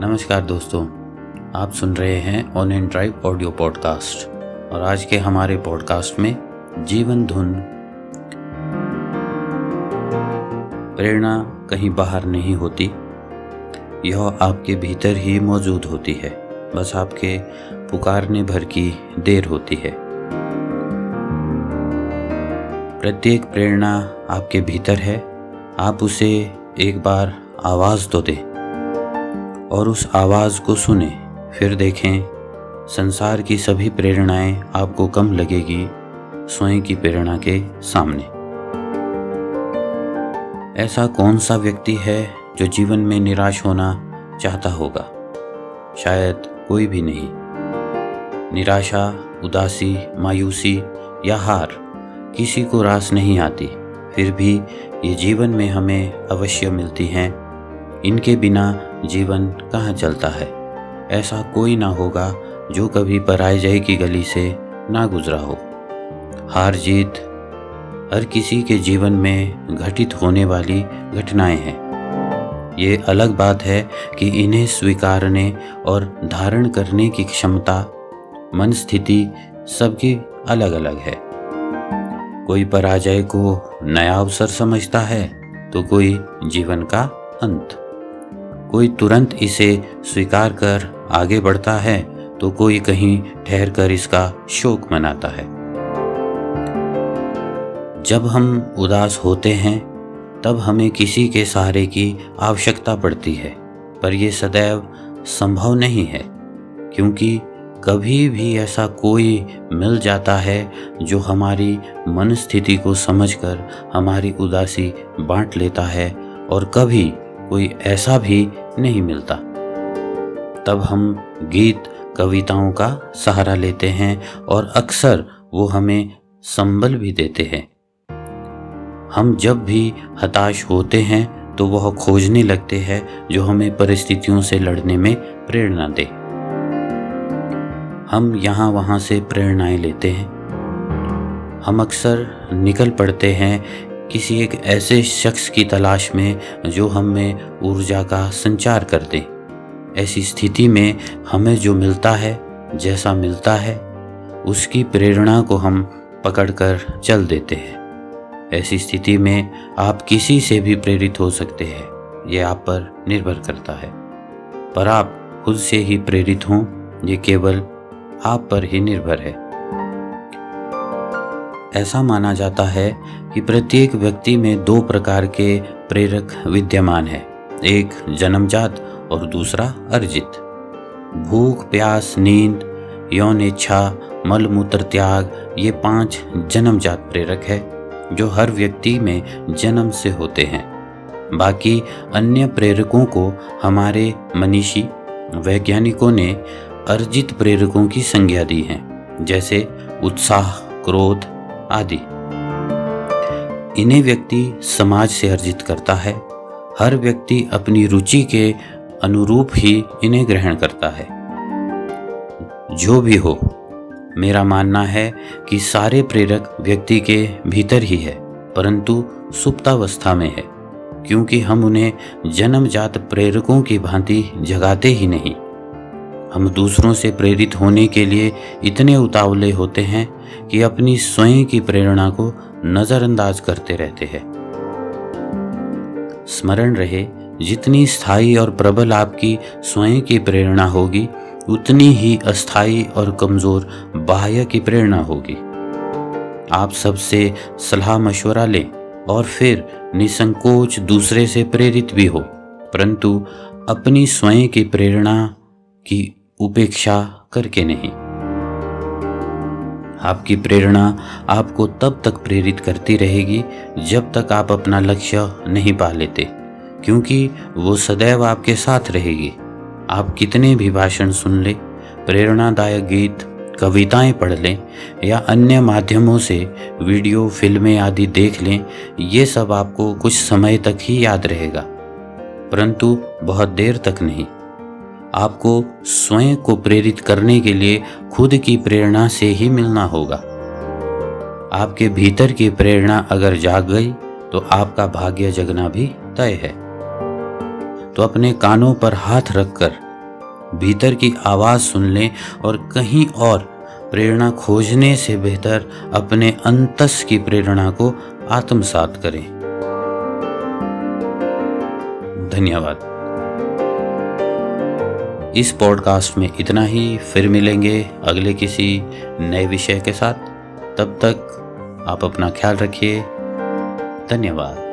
नमस्कार दोस्तों, आप सुन रहे हैं on and drive audio podcast. और आज के हमारे पॉडकास्ट में जीवन धुन। प्रेरणा कहीं बाहर नहीं होती, यह आपके भीतर ही मौजूद होती है, बस आपके पुकारने भर की देर होती है। प्रत्येक प्रेरणा आपके भीतर है, आप उसे एक बार आवाज़ तो दें और उस आवाज़ को सुने। फिर देखें, संसार की सभी प्रेरणाएं आपको कम लगेगी स्वयं की प्रेरणा के सामने। ऐसा कौन सा व्यक्ति है जो जीवन में निराश होना चाहता होगा? शायद कोई भी नहीं। निराशा, उदासी, मायूसी या हार किसी को रास नहीं आती, फिर भी ये जीवन में हमें अवश्य मिलती हैं। इनके बिना जीवन कहाँ चलता है? ऐसा कोई ना होगा जो कभी पराजय की गली से ना गुजरा हो। हार जीत हर किसी के जीवन में घटित होने वाली घटनाएं हैं। ये अलग बात है कि इन्हें स्वीकारने और धारण करने की क्षमता, मन स्थिति सबकी अलग अलग है। कोई पराजय को नया अवसर समझता है तो कोई जीवन का अंत। कोई तुरंत इसे स्वीकार कर आगे बढ़ता है तो कोई कहीं ठहर कर इसका शोक मनाता है। जब हम उदास होते हैं तब हमें किसी के सहारे की आवश्यकता पड़ती है, पर यह सदैव संभव नहीं है, क्योंकि कभी भी ऐसा कोई मिल जाता है जो हमारी मन स्थिति को समझकर हमारी उदासी बांट लेता है, और कभी कोई ऐसा भी नहीं मिलता। तब हम गीत कविताओं का सहारा लेते हैं और अक्सर वो हमें संबल भी देते हैं। हम जब भी हताश होते हैं तो वह खोजने लगते हैं जो हमें परिस्थितियों से लड़ने में प्रेरणा दे। हम यहाँ वहाँ से प्रेरणाएं लेते हैं। हम अक्सर निकल पड़ते हैं किसी एक ऐसे शख्स की तलाश में जो हमें ऊर्जा का संचार कर दे। ऐसी स्थिति में हमें जो मिलता है, जैसा मिलता है, उसकी प्रेरणा को हम पकड़कर चल देते हैं। ऐसी स्थिति में आप किसी से भी प्रेरित हो सकते हैं, ये आप पर निर्भर करता है। पर आप खुद से ही प्रेरित हों, ये केवल आप पर ही निर्भर है। ऐसा माना जाता है कि प्रत्येक व्यक्ति में दो प्रकार के प्रेरक विद्यमान है, एक जन्मजात और दूसरा अर्जित। भूख, प्यास, नींद, यौन इच्छा, मल मूत्र त्याग, ये 5 जन्मजात प्रेरक है जो हर व्यक्ति में जन्म से होते हैं। बाकी अन्य प्रेरकों को हमारे मनीषी वैज्ञानिकों ने अर्जित प्रेरकों की संज्ञा दी है, जैसे उत्साह, क्रोध आदि। इन्हें व्यक्ति समाज से अर्जित करता है। हर व्यक्ति अपनी रुचि के अनुरूप ही इन्हें ग्रहण करता है। जो भी हो, मेरा मानना है कि सारे प्रेरक व्यक्ति के भीतर ही है, परंतु सुप्तावस्था में है, क्योंकि हम उन्हें जन्मजात प्रेरकों की भांति जगाते ही नहीं। हम दूसरों से प्रेरित होने के लिए इतने उतावले होते हैं कि अपनी स्वयं की प्रेरणा को नज़रअंदाज करते रहते हैं। स्मरण रहे, जितनी स्थायी और प्रबल आपकी स्वयं की प्रेरणा होगी, उतनी ही अस्थायी और कमज़ोर बाह्य की प्रेरणा होगी। आप सबसे सलाह मशवरा लें और फिर निसंकोच दूसरे से प्रेरित भी हो, परंतु अपनी स्वयं की प्रेरणा की उपेक्षा करके नहीं। आपकी प्रेरणा आपको तब तक प्रेरित करती रहेगी जब तक आप अपना लक्ष्य नहीं पा लेते, क्योंकि वो सदैव आपके साथ रहेगी। आप कितने भी भाषण सुन लें, प्रेरणादायक गीत, कविताएं पढ़ लें या अन्य माध्यमों से वीडियो, फिल्में आदि देख लें, ये सब आपको कुछ समय तक ही याद रहेगा, परंतु बहुत देर तक नहीं। आपको स्वयं को प्रेरित करने के लिए खुद की प्रेरणा से ही मिलना होगा। आपके भीतर की प्रेरणा अगर जाग गई तो आपका भाग्य जगना भी तय है। तो अपने कानों पर हाथ रखकर भीतर की आवाज़ सुन लें और कहीं और प्रेरणा खोजने से बेहतर अपने अंतस की प्रेरणा को आत्मसात करें। धन्यवाद। इस पॉडकास्ट में इतना ही। फिर मिलेंगे अगले किसी नए विषय के साथ। तब तक आप अपना ख्याल रखिए। धन्यवाद।